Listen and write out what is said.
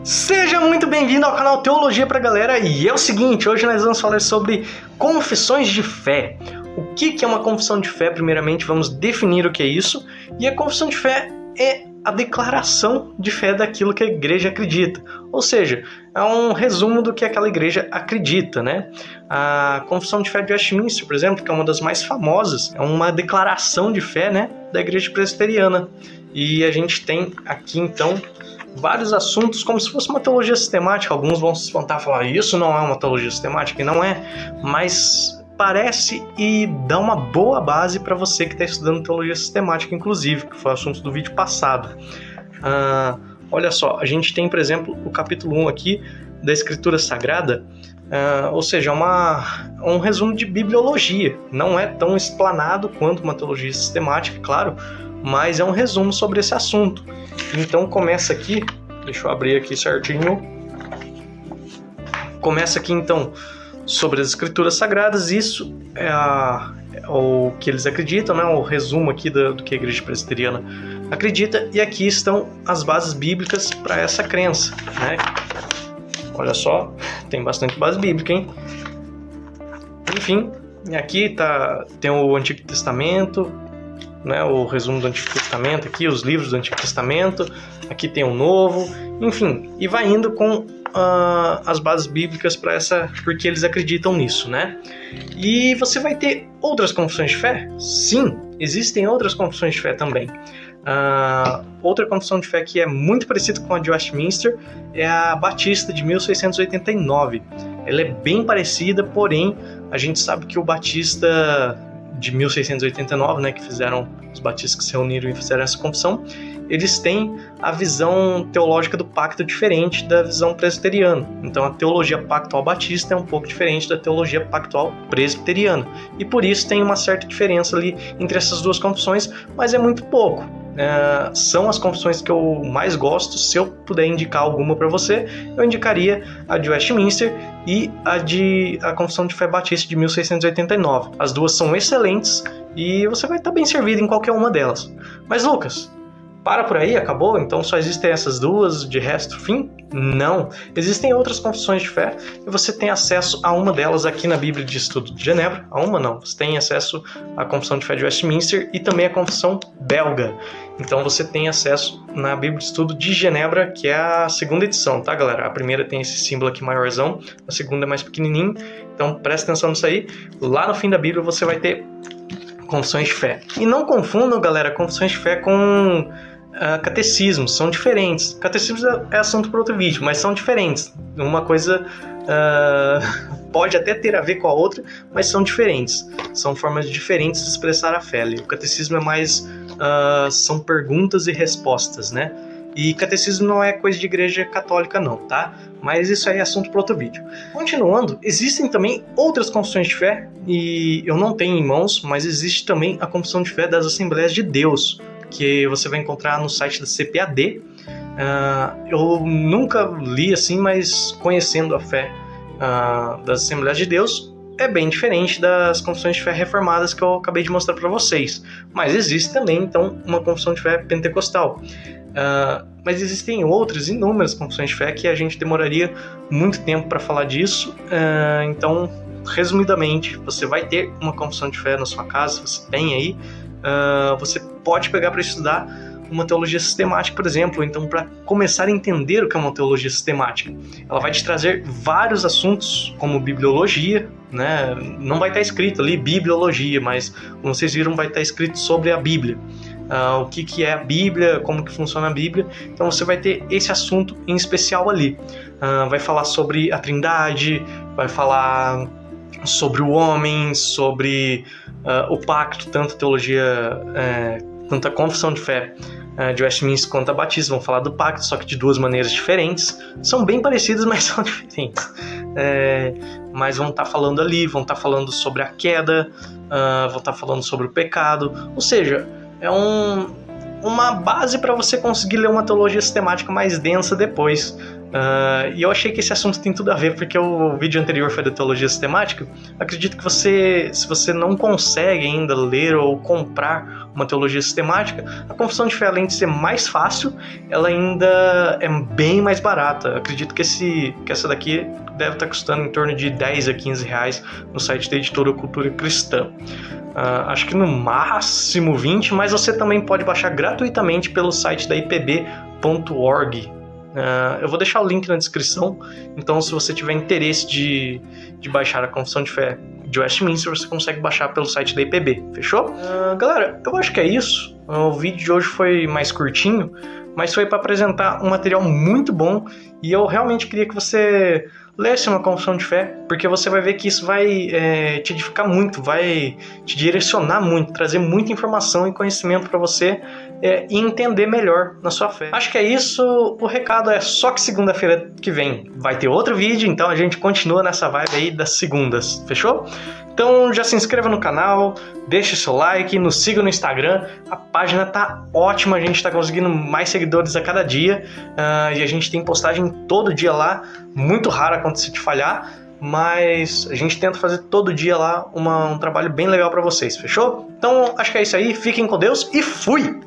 Seja muito bem-vindo ao canal Teologia pra Galera, e é o seguinte, hoje nós vamos falar sobre confissões de fé. O que é uma confissão de fé? Primeiramente, vamos definir o que é isso, e a confissão de fé é a declaração de fé daquilo que a igreja acredita, ou seja, é um resumo do que aquela igreja acredita, né? A confissão de fé de Westminster, por exemplo, que é uma das mais famosas, é uma declaração de fé, né, da igreja presbiteriana, e a gente tem aqui então vários assuntos como se fosse uma teologia sistemática. Alguns vão se espantar e falar, isso não é uma teologia sistemática, e não é, mas parece e dá uma boa base para você que está estudando teologia sistemática, inclusive, que foi o assunto do vídeo passado. Olha só, a gente tem, por exemplo, o capítulo 1 aqui da Escritura Sagrada, ou seja, um resumo de bibliologia. Não é tão explanado quanto uma teologia sistemática, claro, mas é um resumo sobre esse assunto. Então começa aqui, deixa eu abrir aqui certinho, começa aqui então sobre as Escrituras Sagradas. Isso é o que eles acreditam, né? O resumo aqui do que a Igreja Presbiteriana acredita, e aqui estão as bases bíblicas para essa crença, né? Olha só, tem bastante base bíblica, hein? Enfim, aqui tem o Antigo Testamento, né, o resumo do Antigo Testamento aqui, os livros do Antigo Testamento, aqui tem o Novo, enfim, e vai indo com as bases bíblicas para porque eles acreditam nisso, né? E você vai ter outras confissões de fé? Sim, existem outras confissões de fé também. Outra confissão de fé que é muito parecida com a de Westminster é a Batista de 1689. Ela é bem parecida, porém a gente sabe que o Batista de 1689, né, que fizeram os batistas que se reuniram e fizeram essa confissão, eles têm a visão teológica do pacto diferente da visão presbiteriana. Então a teologia pactual batista é um pouco diferente da teologia pactual presbiteriana, e por isso tem uma certa diferença ali entre essas duas confissões, mas é muito pouco. São as confissões que eu mais gosto. Se eu puder indicar alguma para você, eu indicaria a de Westminster e a confissão de fé batista de 1689. As duas são excelentes e você vai estar bem servido em qualquer uma delas. Mas Lucas, para por aí? Acabou? Então só existem essas duas, de resto, fim? Não. Existem outras confissões de fé e você tem acesso a uma delas aqui na Bíblia de Estudo de Genebra. A uma não, você tem acesso à confissão de fé de Westminster e também à confissão belga. Então você tem acesso na Bíblia de Estudo de Genebra, que é a segunda edição, tá, galera? A primeira tem esse símbolo aqui maiorzão, a segunda é mais pequenininho, então presta atenção nisso aí. Lá no fim da Bíblia você vai ter confissões de fé. E não confundam, galera, confissões de fé com catecismos, são diferentes. Catecismos é assunto para outro vídeo, mas são diferentes. Uma coisa pode até ter a ver com a outra, mas são diferentes. São formas diferentes de expressar a fé. O catecismo é mais são perguntas e respostas, né? E catecismo não é coisa de igreja católica não, tá? Mas isso aí é assunto para outro vídeo. Continuando, existem também outras confissões de fé, e eu não tenho em mãos, mas existe também a confissão de fé das Assembleias de Deus, que você vai encontrar no site da CPAD. Eu nunca li assim, mas conhecendo a fé das Assembleias de Deus, é bem diferente das confissões de fé reformadas que eu acabei de mostrar para vocês. Mas existe também, então, uma confissão de fé pentecostal. Mas existem outras inúmeras confissões de fé que a gente demoraria muito tempo para falar disso. Então, resumidamente, você vai ter uma confissão de fé na sua casa, você tem aí. Você pode pegar para estudar uma teologia sistemática, por exemplo, então para começar a entender o que é uma teologia sistemática. Ela vai te trazer vários assuntos, como bibliologia, né? Não vai estar escrito ali bibliologia, mas como vocês viram, vai estar escrito sobre a Bíblia. O que é a Bíblia, como que funciona a Bíblia. Então você vai ter esse assunto em especial ali. Vai falar sobre a Trindade, vai falar sobre o homem, sobre o pacto, tanto a teologia, tanto a confissão de fé de Westminster quanto a Batista vão falar do pacto, só que de duas maneiras diferentes. São bem parecidas, mas são diferentes. Mas vão estar falando ali, vão estar falando sobre a queda, vão estar falando sobre o pecado, ou seja, é uma base para você conseguir ler uma teologia sistemática mais densa depois. E eu achei que esse assunto tem tudo a ver, porque o vídeo anterior foi da teologia sistemática. Acredito que se você não consegue ainda ler ou comprar uma teologia sistemática, a confissão de fé, além de ser mais fácil, ela ainda é bem mais barata. Acredito que essa daqui deve estar custando em torno de 10 a 15 reais no site da editora Cultura Cristã. Acho que no máximo 20, mas você também pode baixar gratuitamente pelo site da ipb.org. Eu vou deixar o link na descrição, então se você tiver interesse de baixar a Confissão de Fé de Westminster, você consegue baixar pelo site da IPB, fechou? Galera, eu acho que é isso. O vídeo de hoje foi mais curtinho, mas foi para apresentar um material muito bom e eu realmente queria que você lesse uma confissão de fé, porque você vai ver que isso vai te edificar muito, vai te direcionar muito, trazer muita informação e conhecimento para você e entender melhor na sua fé. Acho que é isso, o recado é só que segunda-feira que vem vai ter outro vídeo, então a gente continua nessa vibe aí das segundas, fechou? Então já se inscreva no canal, deixe seu like, nos siga no Instagram, a página tá ótima, a gente tá conseguindo mais seguidores a cada dia e a gente tem postagem todo dia lá, muito raro acontecer de falhar, mas a gente tenta fazer todo dia lá um trabalho bem legal para vocês, fechou? Então acho que é isso aí, fiquem com Deus e fui!